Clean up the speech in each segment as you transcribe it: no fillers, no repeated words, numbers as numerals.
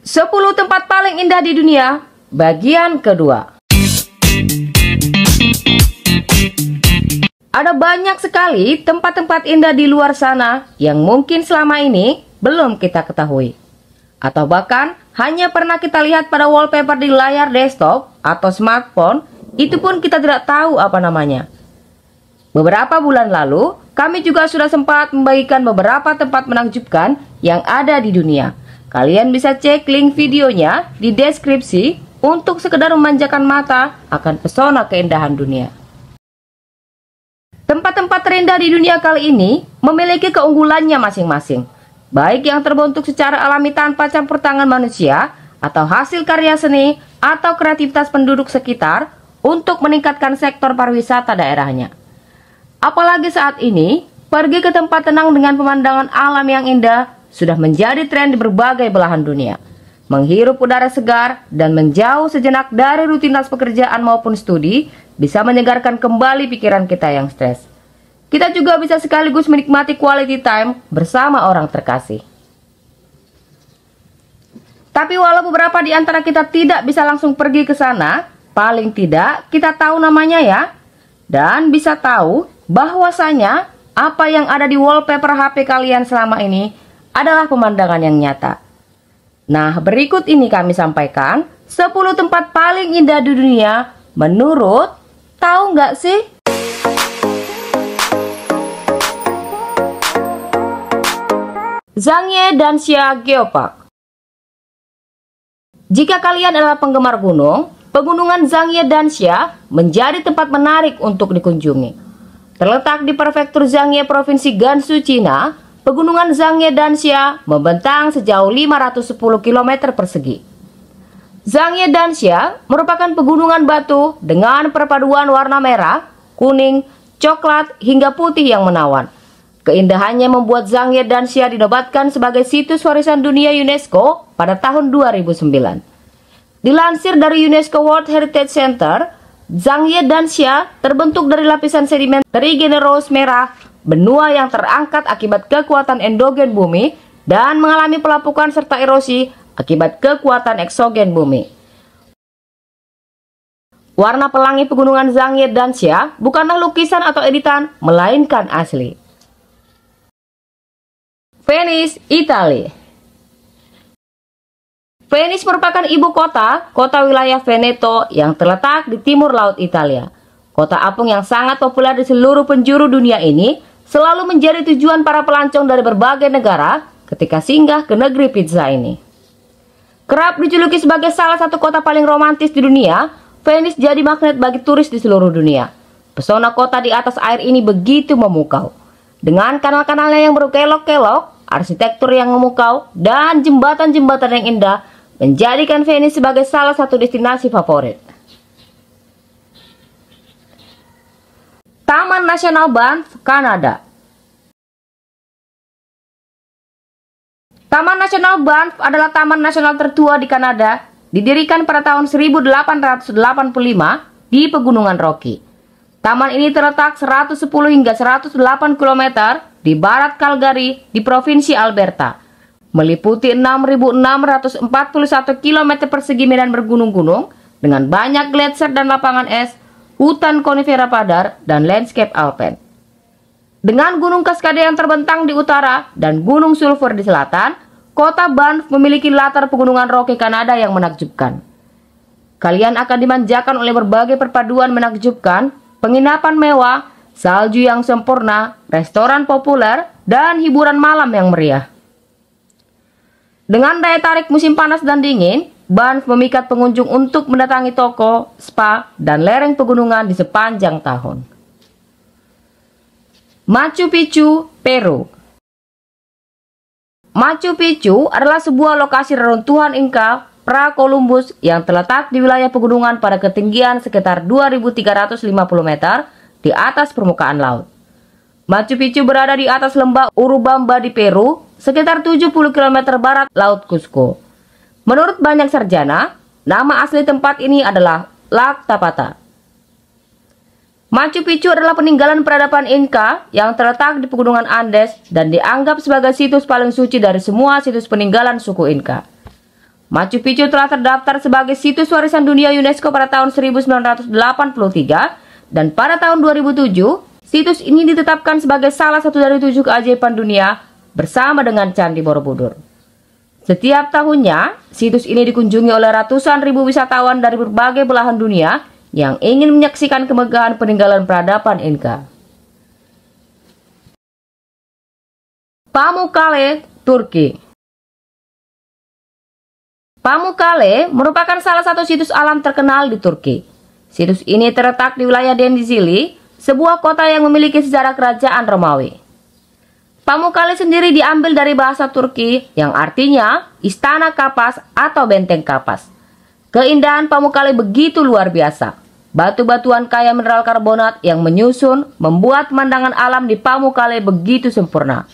10 tempat paling indah di dunia, bagian kedua. Ada banyak sekali tempat-tempat indah di luar sana yang mungkin selama ini belum kita ketahui. Atau bahkan hanya pernah kita lihat pada wallpaper di layar desktop atau smartphone, itu pun kita tidak tahu apa namanya. Beberapa bulan lalu, kami juga sudah sempat membagikan beberapa tempat menakjubkan yang ada di dunia. Kalian bisa cek link videonya di deskripsi untuk sekedar memanjakan mata akan pesona keindahan dunia. Tempat-tempat terindah di dunia kali ini memiliki keunggulannya masing-masing, baik yang terbentuk secara alami tanpa campur tangan manusia, atau hasil karya seni atau kreativitas penduduk sekitar untuk meningkatkan sektor pariwisata daerahnya. Apalagi saat ini, pergi ke tempat tenang dengan pemandangan alam yang indah sudah menjadi tren di berbagai belahan dunia. Menghirup udara segar dan menjauh sejenak dari rutinitas pekerjaan maupun studi bisa menyegarkan kembali pikiran kita yang stres. Kita juga bisa sekaligus menikmati quality time bersama orang terkasih. Tapi walau beberapa di antara kita tidak bisa langsung pergi ke sana, paling tidak kita tahu namanya ya. Dan bisa tahu bahwasanya apa yang ada di wallpaper HP kalian selama ini adalah pemandangan yang nyata. Nah, berikut ini kami sampaikan 10 tempat paling indah di dunia menurut, tahu nggak sih? Zhangye Danxia Geopark. Jika kalian adalah penggemar gunung, pegunungan Zhangye Danxia menjadi tempat menarik untuk dikunjungi. Terletak di prefektur Zhangye, Provinsi Gansu, Cina, pegunungan Zhangye Danxia membentang sejauh 510 km persegi. Zhangye Danxia merupakan pegunungan batu dengan perpaduan warna merah, kuning, coklat, hingga putih yang menawan. Keindahannya membuat Zhangye Danxia dinobatkan sebagai situs warisan dunia UNESCO pada tahun 2009. Dilansir dari UNESCO World Heritage Center, Zhangye Danxia terbentuk dari lapisan sedimen trigeneros merah, benua yang terangkat akibat kekuatan endogen bumi dan mengalami pelapukan serta erosi akibat kekuatan eksogen bumi. Warna pelangi pegunungan Zhangye Danxia bukanlah lukisan atau editan, melainkan asli. Venice, Italia. Venice merupakan ibu kota wilayah Veneto yang terletak di timur laut Italia. Kota apung yang sangat populer di seluruh penjuru dunia ini selalu menjadi tujuan para pelancong dari berbagai negara ketika singgah ke negeri pizza ini. Kerap dijuluki sebagai salah satu kota paling romantis di dunia, Venice jadi magnet bagi turis di seluruh dunia. Pesona kota di atas air ini begitu memukau. Dengan kanal-kanalnya yang berkelok-kelok, arsitektur yang memukau, dan jembatan-jembatan yang indah, menjadikan Venice sebagai salah satu destinasi favorit. Taman Nasional Banff, Kanada. Taman Nasional Banff adalah taman nasional tertua di Kanada, didirikan pada tahun 1885 di Pegunungan Rocky. Taman ini terletak 110 hingga 108 km di barat Calgary di Provinsi Alberta, meliputi 6.641 km persegi medan bergunung-gunung dengan banyak gletser dan lapangan es, hutan konifera padar, dan landscape alpen. Dengan Gunung Cascade yang terbentang di utara dan Gunung Sulphur di selatan, kota Banff memiliki latar pegunungan Rocky Kanada yang menakjubkan. Kalian akan dimanjakan oleh berbagai perpaduan menakjubkan, penginapan mewah, salju yang sempurna, restoran populer, dan hiburan malam yang meriah. Dengan daya tarik musim panas dan dingin, Banff memikat pengunjung untuk mendatangi toko, spa, dan lereng pegunungan di sepanjang tahun. Machu Picchu, Peru. Machu Picchu adalah sebuah lokasi reruntuhan Inca pra-Columbus yang terletak di wilayah pegunungan pada ketinggian sekitar 2.350 meter di atas permukaan laut. Machu Picchu berada di atas lembah Urubamba di Peru, sekitar 70 km barat Laut Cusco. Menurut banyak sarjana, nama asli tempat ini adalah Lac Tapata. Machu Picchu adalah peninggalan peradaban Inca yang terletak di pegunungan Andes dan dianggap sebagai situs paling suci dari semua situs peninggalan suku Inca. Machu Picchu telah terdaftar sebagai situs warisan dunia UNESCO pada tahun 1983 dan pada tahun 2007, situs ini ditetapkan sebagai salah satu dari 7 keajaiban dunia bersama dengan Candi Borobudur. Setiap tahunnya, situs ini dikunjungi oleh ratusan ribu wisatawan dari berbagai belahan dunia yang ingin menyaksikan kemegahan peninggalan peradaban Inka. Pamukkale, Turki. Pamukkale merupakan salah satu situs alam terkenal di Turki. Situs ini terletak di wilayah Denizli, sebuah kota yang memiliki sejarah kerajaan Romawi. Pamukkale sendiri diambil dari bahasa Turki yang artinya istana kapas atau benteng kapas. Keindahan Pamukkale begitu luar biasa. Batu-batuan kaya mineral karbonat yang menyusun membuat pemandangan alam di Pamukkale begitu sempurna.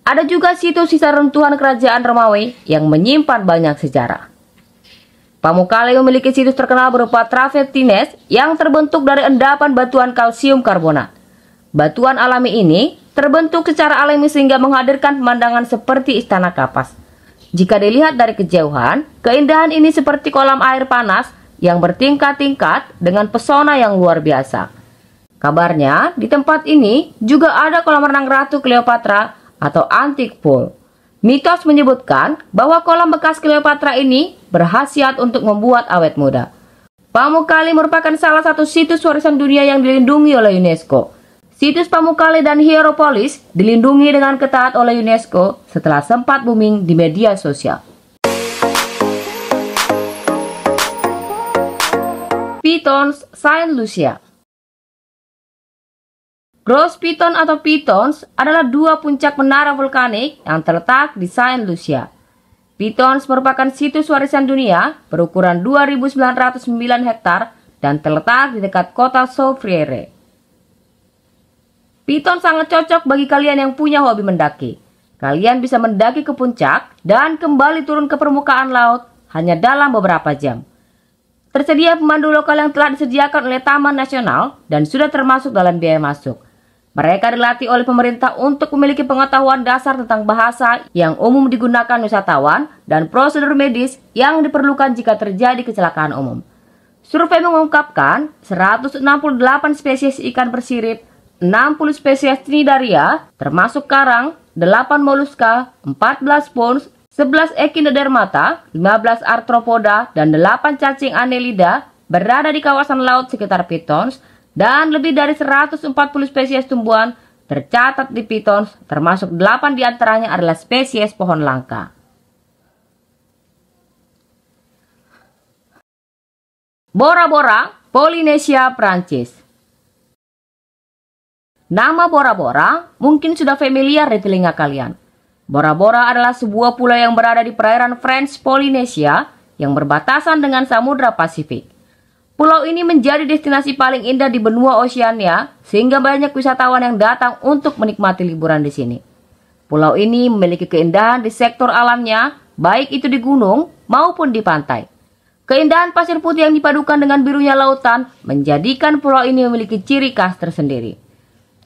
Ada juga situs sisa runtuhan kerajaan Romawi yang menyimpan banyak sejarah. Pamukkale memiliki situs terkenal berupa travertines yang terbentuk dari endapan batuan kalsium karbonat. Batuan alami ini terbentuk secara alami sehingga menghadirkan pemandangan seperti istana kapas. Jika dilihat dari kejauhan, keindahan ini seperti kolam air panas yang bertingkat-tingkat dengan pesona yang luar biasa. Kabarnya, di tempat ini juga ada kolam renang Ratu Cleopatra atau antique pool. Mitos menyebutkan bahwa kolam bekas Cleopatra ini berkhasiat untuk membuat awet muda. Pamukkale merupakan salah satu situs warisan dunia yang dilindungi oleh UNESCO. Situs Pamukkale dan Hierapolis dilindungi dengan ketat oleh UNESCO setelah sempat booming di media sosial. Pitons, Saint Lucia. Gros Piton atau Pitons adalah dua puncak menara vulkanik yang terletak di Saint Lucia. Pitons merupakan situs warisan dunia berukuran 2.909 hektar dan terletak di dekat kota Soufriere. Piton sangat cocok bagi kalian yang punya hobi mendaki. Kalian bisa mendaki ke puncak dan kembali turun ke permukaan laut hanya dalam beberapa jam. Tersedia pemandu lokal yang telah disediakan oleh Taman Nasional dan sudah termasuk dalam biaya masuk. Mereka dilatih oleh pemerintah untuk memiliki pengetahuan dasar tentang bahasa yang umum digunakan wisatawan dan prosedur medis yang diperlukan jika terjadi kecelakaan umum. Survei mengungkapkan 168 spesies ikan bersirip, 60 spesies cnidaria, termasuk karang, 8 moluska, 14 pons, 11 echinodermata, 15 arthropoda, dan 8 cacing annelida berada di kawasan laut sekitar Pitons, dan lebih dari 140 spesies tumbuhan tercatat di Pitons, termasuk 8 diantaranya adalah spesies pohon langka. Bora Bora, Polinesia, Prancis. Nama Bora Bora mungkin sudah familiar di telinga kalian. Bora Bora adalah sebuah pulau yang berada di perairan French Polinesia yang berbatasan dengan Samudra Pasifik. Pulau ini menjadi destinasi paling indah di benua Oseania, sehingga banyak wisatawan yang datang untuk menikmati liburan di sini. Pulau ini memiliki keindahan di sektor alamnya, baik itu di gunung maupun di pantai. Keindahan pasir putih yang dipadukan dengan birunya lautan menjadikan pulau ini memiliki ciri khas tersendiri.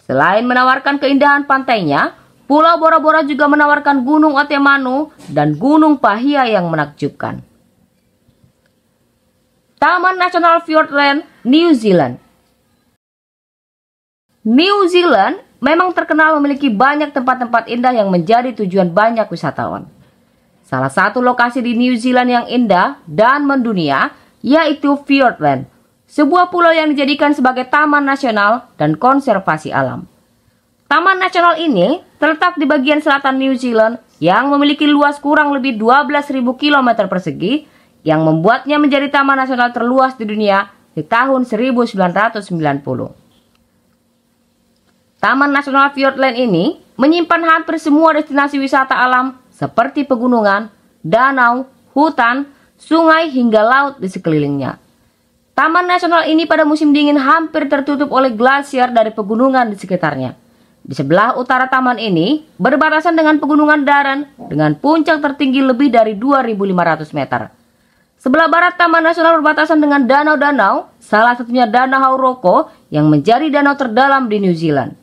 Selain menawarkan keindahan pantainya, Pulau Bora Bora juga menawarkan Gunung Otemanu dan Gunung Pahia yang menakjubkan. Taman Nasional Fiordland, New Zealand. New Zealand memang terkenal memiliki banyak tempat-tempat indah yang menjadi tujuan banyak wisatawan. Salah satu lokasi di New Zealand yang indah dan mendunia yaitu Fiordland, sebuah pulau yang dijadikan sebagai taman nasional dan konservasi alam. Taman nasional ini terletak di bagian selatan New Zealand yang memiliki luas kurang lebih 12.000 km persegi, yang membuatnya menjadi taman nasional terluas di dunia di tahun 1990. Taman Nasional Fiordland ini menyimpan hampir semua destinasi wisata alam seperti pegunungan, danau, hutan, sungai hingga laut di sekelilingnya. Taman nasional ini pada musim dingin hampir tertutup oleh glasier dari pegunungan di sekitarnya. Di sebelah utara taman ini berbatasan dengan pegunungan Daren dengan puncak tertinggi lebih dari 2.500 meter. Sebelah barat Taman Nasional berbatasan dengan danau-danau, salah satunya Danau Hauroko yang menjadi danau terdalam di New Zealand.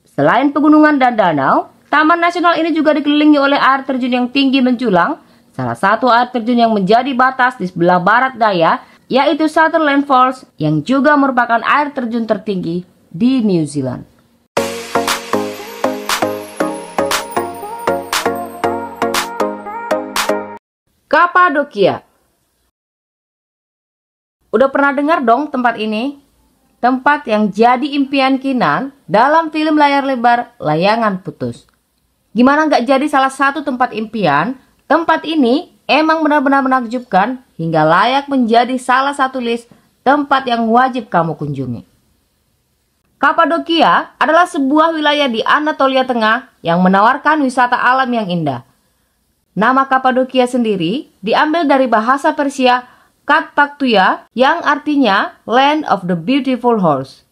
Selain pegunungan dan danau, Taman Nasional ini juga dikelilingi oleh air terjun yang tinggi menjulang, Salah satu air terjun yang menjadi batas di sebelah barat daya yaitu Sutherland Falls yang juga merupakan air terjun tertinggi di New Zealand. Kapadokia. Udah pernah dengar dong tempat ini? Tempat yang jadi impian Kinan dalam film layar lebar Layangan Putus. Gimana nggak jadi salah satu tempat impian? Tempat ini emang benar-benar menakjubkan hingga layak menjadi salah satu list tempat yang wajib kamu kunjungi. Kapadokia adalah sebuah wilayah di Anatolia Tengah yang menawarkan wisata alam yang indah. Nama Kapadokia sendiri diambil dari bahasa Persia Katpaktuya yang artinya Land of the Beautiful Horse.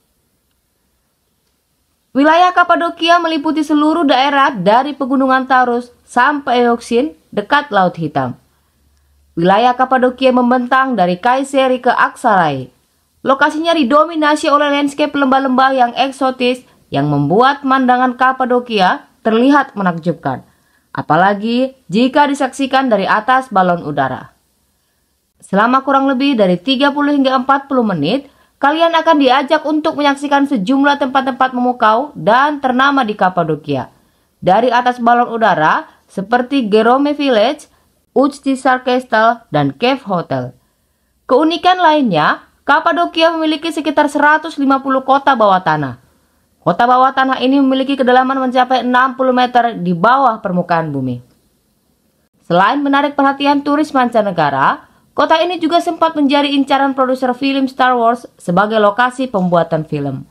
Wilayah Kapadokia meliputi seluruh daerah dari Pegunungan Taurus sampai Euxine dekat Laut Hitam. Wilayah Kapadokia membentang dari Kayseri ke Aksaray. Lokasinya didominasi oleh landscape lembah-lembah yang eksotis yang membuat pemandangan Kapadokia terlihat menakjubkan. Apalagi jika disaksikan dari atas balon udara. Selama kurang lebih dari 30 hingga 40 menit, kalian akan diajak untuk menyaksikan sejumlah tempat-tempat memukau dan ternama di Kapadokia. Dari atas balon udara seperti Gerome Village, Utstisar Castle, dan Cave Hotel. Keunikan lainnya, Kapadokia memiliki sekitar 150 kota bawah tanah. Kota bawah tanah ini memiliki kedalaman mencapai 60 meter di bawah permukaan bumi. Selain menarik perhatian turis mancanegara, kota ini juga sempat menjadi incaran produser film Star Wars sebagai lokasi pembuatan film.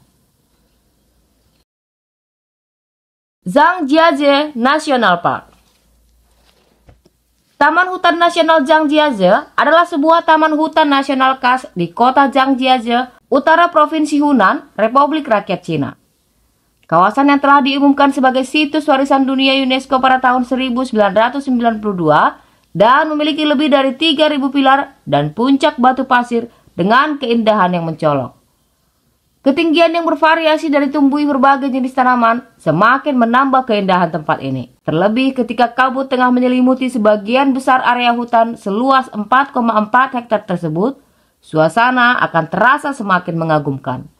Zhangjiajie National Park. Taman Hutan Nasional Zhangjiajie adalah sebuah taman hutan nasional khas di kota Zhangjiajie, utara Provinsi Hunan, Republik Rakyat Cina. Kawasan yang telah diumumkan sebagai situs warisan dunia UNESCO pada tahun 1992 dan memiliki lebih dari 3.000 pilar dan puncak batu pasir dengan keindahan yang mencolok. Ketinggian yang bervariasi dari tumbuhi berbagai jenis tanaman semakin menambah keindahan tempat ini. Terlebih ketika kabut tengah menyelimuti sebagian besar area hutan seluas 4,4 hektar tersebut, suasana akan terasa semakin mengagumkan.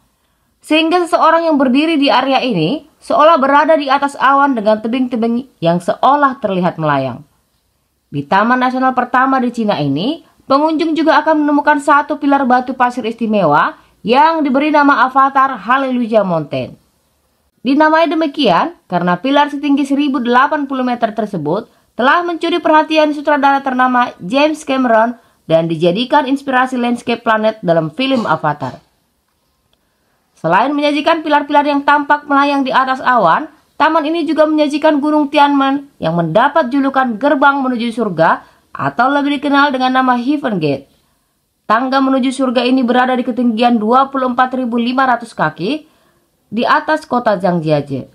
Sehingga seseorang yang berdiri di area ini seolah berada di atas awan dengan tebing-tebing yang seolah terlihat melayang. Di Taman Nasional pertama di Cina ini, pengunjung juga akan menemukan satu pilar batu pasir istimewa yang diberi nama Avatar Hallelujah Mountain. Dinamai demikian karena pilar setinggi 1080 meter tersebut telah mencuri perhatian sutradara ternama James Cameron dan dijadikan inspirasi landscape planet dalam film Avatar. Selain menyajikan pilar-pilar yang tampak melayang di atas awan, taman ini juga menyajikan Gunung Tianmen yang mendapat julukan gerbang menuju surga atau lebih dikenal dengan nama Heaven Gate. Tangga menuju surga ini berada di ketinggian 24.500 kaki di atas kota Zhangjiajie.